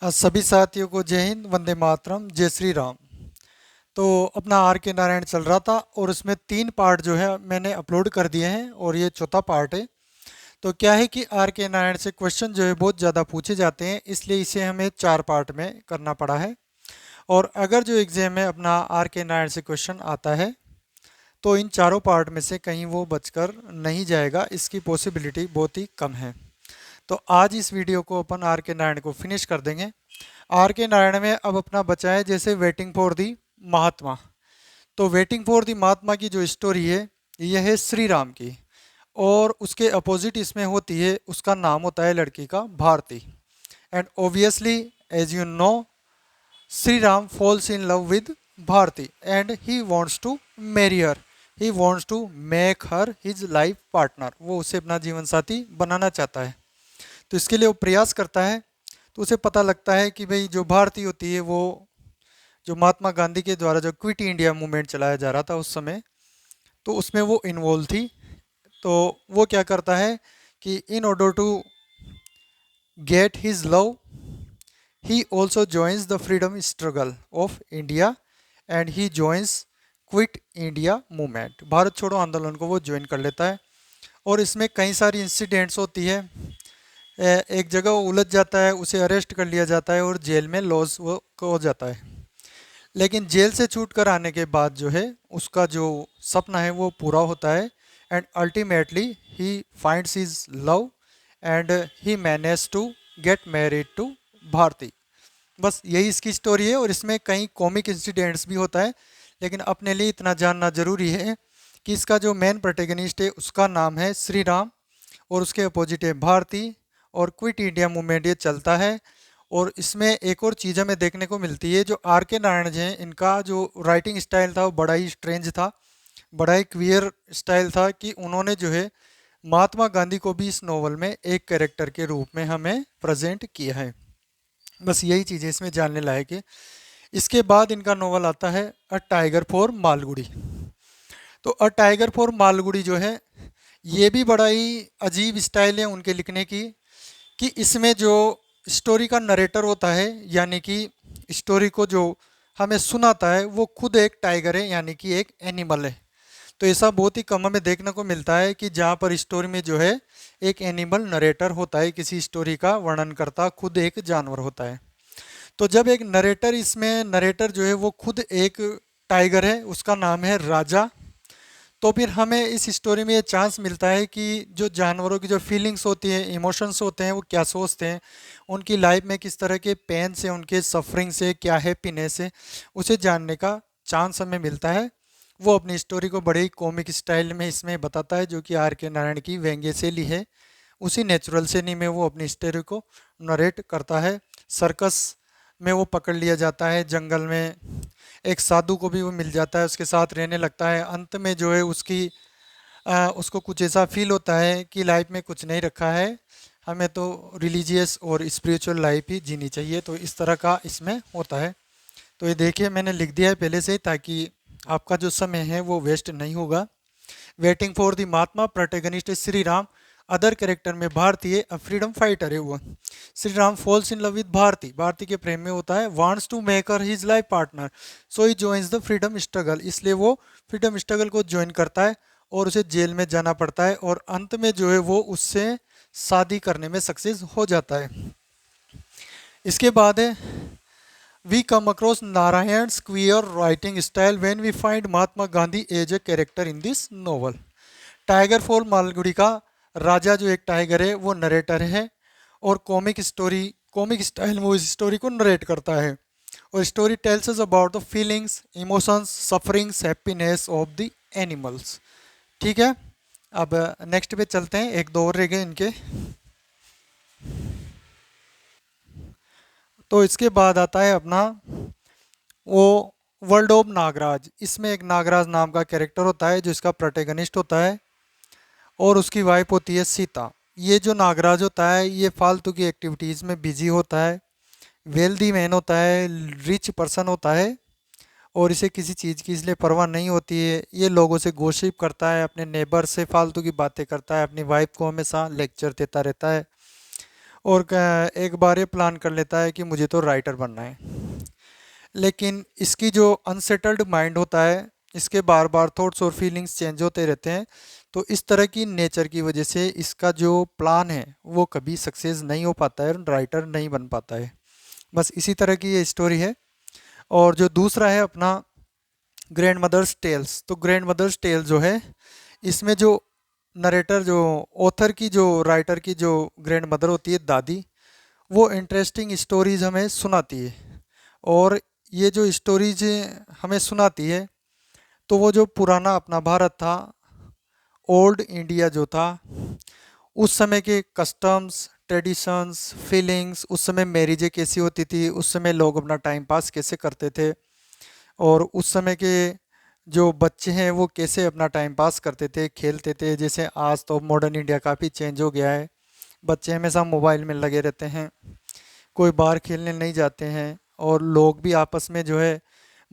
सभी साथियों को जय हिंद, वंदे मातरम, जय श्री राम। तो अपना आर के नारायण चल रहा था और उसमें 3 पार्ट जो है मैंने अपलोड कर दिए हैं और ये चौथा पार्ट है। तो क्या है कि आर के नारायण से क्वेश्चन जो है बहुत ज़्यादा पूछे जाते हैं, इसलिए इसे हमें 4 पार्ट में करना पड़ा है। और अगर जो एग्ज़ाम में अपना आर के नारायण से क्वेश्चन आता है तो इन चारों पार्ट में से कहीं वो बचकर नहीं जाएगा, इसकी पॉसिबिलिटी बहुत ही कम है। तो आज इस वीडियो को अपन आर के नारायण को फिनिश कर देंगे। आर के नारायण में अब अपना बचा है जैसे वेटिंग फॉर दी महात्मा। तो वेटिंग फॉर दी महात्मा की जो स्टोरी है यह है श्री राम की, और उसके अपोजिट इसमें होती है, उसका नाम होता है लड़की का Bharati. And obviously as you know, Shri Ram falls in love with Bharati and he wants to marry her. He wants to make her his life partner. वो उसे अपना जीवन साथी बनाना चाहता है। तो इसके लिए वो प्रयास करता है। तो उसे पता लगता है कि भाई जो भारती होती है वो जो महात्मा गांधी के द्वारा जो क्विट इंडिया मूवमेंट चलाया जा रहा था उस समय, तो उसमें वो इन्वॉल्व थी। तो वो क्या करता है कि in order to get his love he also joins the freedom struggle of India and he joins quit India movement. Bharat छोड़ो आंदोलन को वो ज्वाइन कर लेता है। और इसमें कई सारी इंसिडेंट्स होती है। एक जगह वो उलझ जाता है, उसे अरेस्ट कर लिया जाता है और जेल में लॉस वो हो जाता है। लेकिन जेल से छूट कर आने के बाद जो है उसका जो सपना है वो पूरा होता है। And ultimately he finds his love and he manage to get married to Bharati. बस यही इसकी स्टोरी है। और इसमें कई कॉमिक इंसिडेंट्स भी होता है, लेकिन अपने लिए इतना जानना जरूरी है कि इसका जो मेन प्रोटेगनिस्ट है उसका नाम है श्री राम और उसके अपोजिट है भारती। और क्विट इंडिया मूवमेंट ये चलता है। और इसमें एक और चीज़ हमें देखने को मिलती है, जो आर के नारायण जी हैं इनका जो राइटिंग स्टाइल था वो बड़ा ही स्ट्रेंज था, बड़ा ही क्वियर स्टाइल था कि उन्होंने जो है महात्मा गांधी को भी इस नॉवल में एक कैरेक्टर के रूप में हमें प्रेजेंट किया है। बस यही चीज़ें इसमें जानने लायक है। इसके बाद इनका नॉवल आता है अ टाइगर फॉर मालगुडी। तो अ टाइगर फॉर मालगुडी जो है ये भी बड़ा ही अजीब स्टाइल है उनके लिखने की, कि इसमें जो स्टोरी का नरेटर होता है, यानी कि स्टोरी को जो हमें सुनाता है वो खुद एक टाइगर है, यानी कि एक एनिमल है। तो ऐसा बहुत ही कम हमें देखने को मिलता है कि जहाँ पर स्टोरी में जो है एक एनिमल नरेटर होता है, किसी स्टोरी का वर्णन करता खुद एक जानवर होता है। तो जब एक नरेटर, इसमें नरेटर जो है वो खुद एक टाइगर है, उसका नाम है राजा। तो फिर हमें इस स्टोरी में ये चांस मिलता है कि जो जानवरों की जो फीलिंग्स होती हैं, इमोशंस होते हैं, वो क्या सोचते हैं, उनकी लाइफ में किस तरह के पेन से, उनके सफरिंग से, क्या हैप्पीनेस है, उसे जानने का चांस हमें मिलता है। वो अपनी स्टोरी को बड़े ही कॉमिक स्टाइल में इसमें बताता है, जो कि आर के नारायण की व्यंग्य शैली है। उसी नेचुरल शैली में वो अपनी स्टोरी को नरेट करता है। सर्कस में वो पकड़ लिया जाता है, जंगल में एक साधु को भी वो मिल जाता है, उसके साथ रहने लगता है। अंत में जो है उसको कुछ ऐसा फील होता है कि लाइफ में कुछ नहीं रखा है, हमें तो रिलीजियस और स्पिरिचुअल लाइफ ही जीनी चाहिए। तो इस तरह का इसमें होता है। तो ये देखिए मैंने लिख दिया है पहले से ही, ताकि आपका जो समय है वो वेस्ट नहीं होगा। Waiting for the Mahatma, protagonist Shri Ram, other character में भारती है, फ्रीडम फाइटर है वो। Shri Ram falls in love with Bharati, Bharati के प्रेम में होता है। Wants to make her his life partner, so he joins the freedom struggle, इसलिए वो फ्रीडम स्ट्रगल को ज्वाइन करता है और उसे जेल में जाना पड़ता है। और अंत में जो है वो उससे शादी करने में सक्सेस हो जाता है। इसके बाद है we come across Narayan queer writing style when we find Mahatma Gandhi as a character in this novel. Tiger for Malgudi का राजा जो एक टाइगर है वो नरेटर है, और कॉमिक स्टाइल में वो इस स्टोरी को नरेट करता है। और story tells us about the feelings, emotions, sufferings, happiness of the animals. ठीक है, अब नेक्स्ट पे चलते हैं, एक दो और रह गए इनके। तो इसके बाद आता है अपना वो वर्ल्ड ऑफ नागराज। इसमें एक नागराज नाम का कैरेक्टर होता है जो इसका प्रोटेगनिस्ट होता है, और उसकी वाइफ होती है सीता। ये जो नागराज होता है ये फालतू की एक्टिविटीज़ में बिजी होता है, वेल्दी मैन होता है, रिच पर्सन होता है, और इसे किसी चीज़ की इसलिए परवाह नहीं होती है। ये लोगों से गोशिप करता है, अपने नेबर से फालतू की बातें करता है, अपनी वाइफ को हमेशा लेक्चर देता रहता है। और एक बार ये प्लान कर लेता है कि मुझे तो राइटर बनना है। लेकिन इसकी जो अनसेटल्ड माइंड होता है, इसके बार बार थॉट्स और फीलिंग्स चेंज होते रहते हैं। तो इस तरह की नेचर की वजह से इसका जो प्लान है वो कभी सक्सेस नहीं हो पाता है, राइटर नहीं बन पाता है। बस इसी तरह की ये स्टोरी है। और जो दूसरा है अपना ग्रैंड मदर्स टेल्स, तो ग्रैंड मदर्स टेल जो है, इसमें जो नरेटर, जो ऑथर की, जो राइटर की जो ग्रैंड मदर होती है, दादी, वो इंटरेस्टिंग स्टोरीज हमें सुनाती है। और ये जो स्टोरीज हमें सुनाती है, तो वो जो पुराना अपना भारत था, ओल्ड इंडिया जो था, उस समय के कस्टम्स, ट्रेडिशंस, फीलिंग्स, उस समय मैरिजें कैसी होती थी, उस समय लोग अपना टाइम पास कैसे करते थे, और उस समय के जो बच्चे हैं वो कैसे अपना टाइम पास करते थे, खेलते थे। जैसे आज तो मॉडर्न इंडिया काफ़ी चेंज हो गया है, बच्चे हमेशा मोबाइल में लगे रहते हैं, कोई बाहर खेलने नहीं जाते हैं। और लोग भी आपस में जो है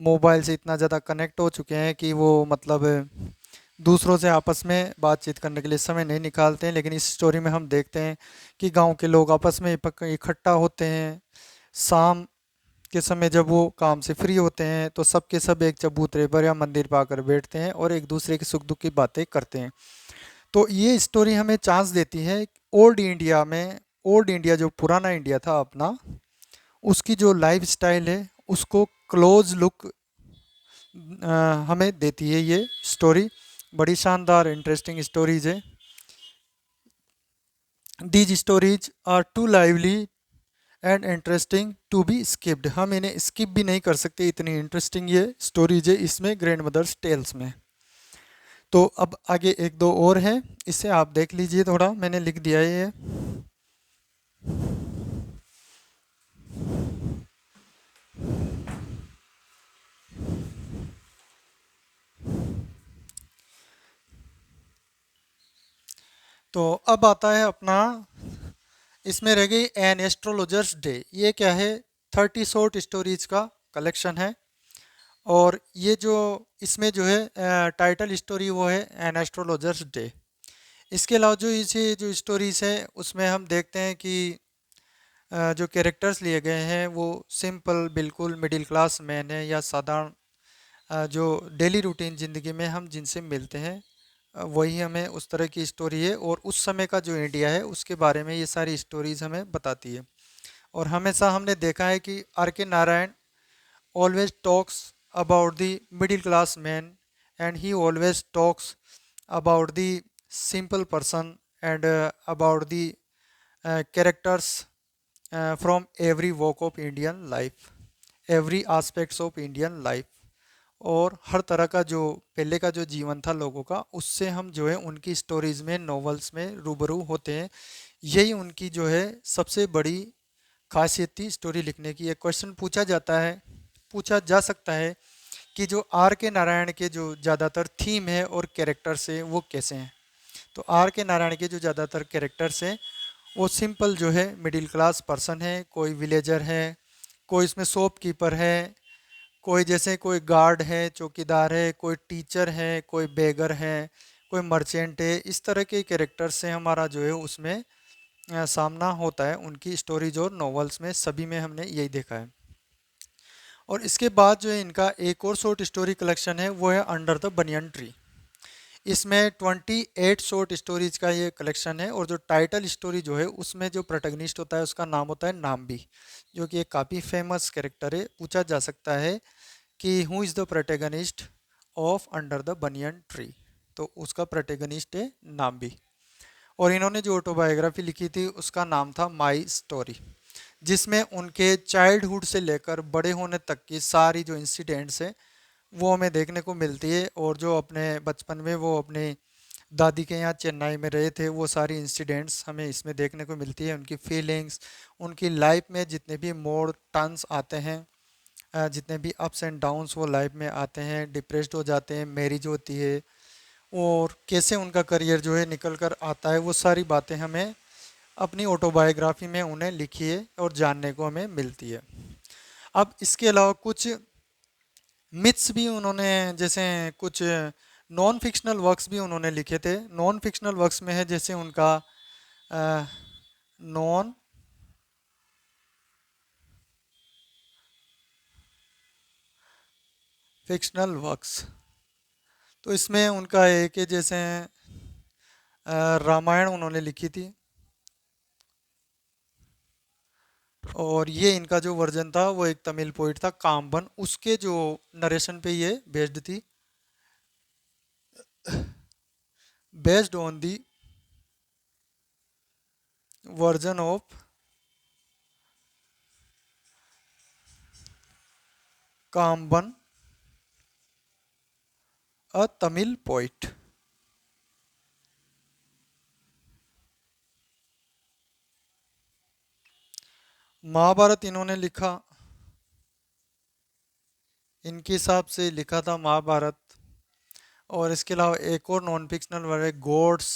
मोबाइल से इतना ज़्यादा कनेक्ट हो चुके हैं कि वो मतलब दूसरों से आपस में बातचीत करने के लिए समय नहीं निकालते हैं। लेकिन इस स्टोरी में हम देखते हैं कि गांव के लोग आपस में इकट्ठा होते हैं शाम के समय, जब वो काम से फ्री होते हैं, तो सब के सब एक चबूतरे पर या मंदिर पर आकर बैठते हैं और एक दूसरे के सुख दुख की बातें करते हैं। तो ये स्टोरी हमें चांस देती है ओल्ड इंडिया में, ओल्ड इंडिया जो पुराना इंडिया था अपना, उसकी जो लाइफ स्टाइल है उसको क्लोज लुक हमें देती है ये स्टोरी। बड़ी शानदार इंटरेस्टिंग स्टोरीज है। These stories are too lively and interesting to be skipped, हम इन्हें स्किप भी नहीं कर सकते, इतनी इंटरेस्टिंग ये स्टोरीज है इसमें, ग्रैंड मदर्स टेल्स में। तो अब आगे एक दो और हैं, इसे आप देख लीजिए, थोड़ा मैंने लिख दिया है ये। तो अब आता है अपना, इसमें रह गई एन एस्ट्रोलॉजर्स डे। ये क्या है? 30 शॉर्ट स्टोरीज का कलेक्शन है। और ये जो इसमें जो है टाइटल स्टोरी वो है एन एस्ट्रोलॉजर्स डे। इसके अलावा जो इसे जो स्टोरीज है उसमें हम देखते हैं कि जो कैरेक्टर्स लिए गए हैं वो सिंपल, बिल्कुल मिडिल क्लास मैन है या साधारण, जो डेली रूटीन ज़िंदगी में हम जिनसे मिलते हैं, वही हमें उस तरह की स्टोरी है। और उस समय का जो इंडिया है उसके बारे में ये सारी स्टोरीज हमें बताती है। और हमेशा हमने देखा है कि आर के Narayan always talks about the middle class man, and he always talks about the simple person, and about the characters from every walk of Indian life, every aspects of Indian life। और हर तरह का जो पहले का जो जीवन था लोगों का, उससे हम जो है उनकी स्टोरीज में, नॉवेल्स में रूबरू होते हैं। यही उनकी जो है सबसे बड़ी खासियत थी स्टोरी लिखने की। एक क्वेश्चन पूछा जाता है, पूछा जा सकता है कि जो आर के नारायण के जो ज़्यादातर थीम है और कैरेक्टर्स है वो कैसे हैं। तो आर के नारायण के जो ज़्यादातर कैरेक्टर्स हैं वो सिंपल जो है मिडिल क्लास पर्सन है, कोई विलेजर है, कोई इसमें शॉपकीपर है, कोई जैसे कोई गार्ड है, चौकीदार है, कोई टीचर है, कोई बेगर है, कोई मर्चेंट है। इस तरह के कैरेक्टर से हमारा जो है उसमें सामना होता है उनकी स्टोरीज और नॉवेल्स में, सभी में हमने यही देखा है। और इसके बाद जो है इनका एक और शॉर्ट स्टोरी कलेक्शन है वो है अंडर द बनियन ट्री। इसमें 28 शॉर्ट स्टोरीज का ये कलेक्शन है। और जो टाइटल स्टोरी जो है उसमें जो प्रोटैगनिस्ट होता है उसका नाम होता है नाम्बी, जो कि एक काफ़ी फेमस कैरेक्टर है। पूछा जा सकता है कि who is the protagonist of under the banyan tree, तो उसका प्रोटैगनिस्ट है नाम्बी। और इन्होंने जो ऑटोबायोग्राफी लिखी थी उसका नाम था माई स्टोरी, जिसमें उनके चाइल्डहुड से लेकर बड़े होने तक की सारी जो इंसिडेंट्स हैं वो हमें देखने को मिलती है। और जो अपने बचपन में वो अपने दादी के यहाँ चेन्नई में रहे थे, वो सारी इंसिडेंट्स हमें इसमें देखने को मिलती है। उनकी फीलिंग्स, उनकी लाइफ में जितने भी मोड़ टर्न्स आते हैं, जितने भी अप्स एंड डाउन्स वो लाइफ में आते हैं, डिप्रेस्ड हो जाते हैं, मैरिज होती है, और कैसे उनका करियर जो है निकल कर आता है, वो सारी बातें हमें अपनी ऑटोबायोग्राफी में उन्हें लिखी है और जानने को हमें मिलती है। अब इसके अलावा कुछ मिथ्स भी उन्होंने, जैसे कुछ नॉन फिक्शनल वर्क्स भी उन्होंने लिखे थे। नॉन फिक्शनल वर्क्स में है जैसे उनका नॉन फिक्शनल वर्क्स। तो इसमें उनका है कि जैसे रामायण उन्होंने लिखी थी, और ये इनका जो वर्जन था वो एक तमिल पोइट था काम्बन, उसके जो नरेशन पे ये बेस्ड थी, based on the version of Kamban, a Tamil poet. Mahabharata इन्होंने लिखा, इनके हिसाब से लिखा था महाभारत। और इसके अलावा एक और नॉन फिक्शनल वर्क है गॉड्स,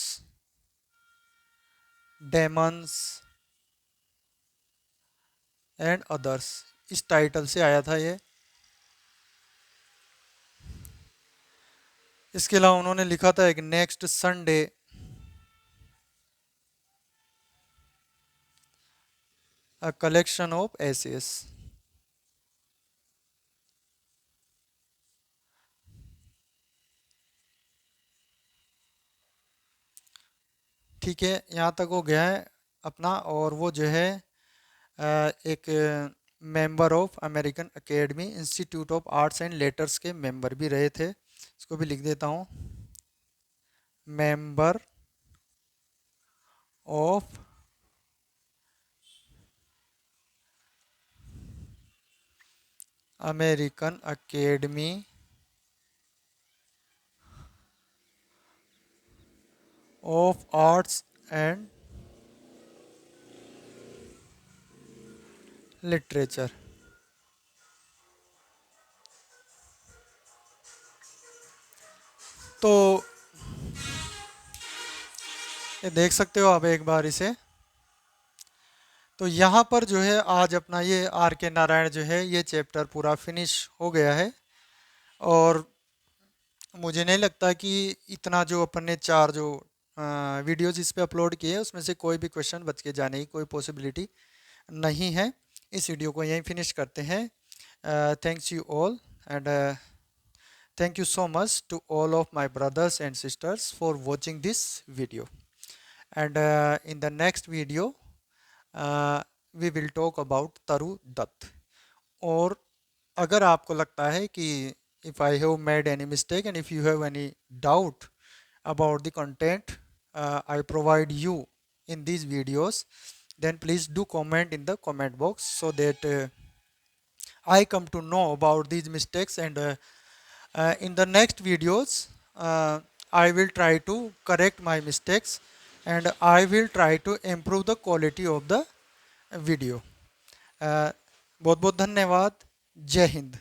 डेमन्स एंड अदर्स, इस टाइटल से आया था ये। इसके अलावा उन्होंने लिखा था एक next Sunday, a collection of essays. ठीक है, यहाँ तक हो गया है अपना। और वो जो है एक member of American academy institute of arts and letters के मेंबर भी रहे थे। इसको भी लिख देता हूँ, member of American academy of arts and literature. तो ये देख सकते हो आप एक बार इसे। तो यहाँ पर जो है आज अपना ये आर के नारायण जो है ये चैप्टर पूरा फिनिश हो गया है। और मुझे नहीं लगता कि इतना जो अपन ने चार जो वीडियोस इस पे अपलोड किए उसमें से कोई भी क्वेश्चन बच के जाने की कोई पॉसिबिलिटी नहीं है। इस वीडियो को यहीं फिनिश करते हैं। Thanks you all, and thank you so much to all of my brothers and sisters for watching this video. And in the next video, we will talk about Taru Dutt. और अगर आपको लगता है कि if I have made any mistake and if you have any doubt about the content I provide you in these videos, then please do comment in the comment box so that I come to know about these mistakes, and in the next videos I will try to correct my mistakes and I will try to improve the quality of the video. बहुत बहुत धन्यवाद। जय हिंद।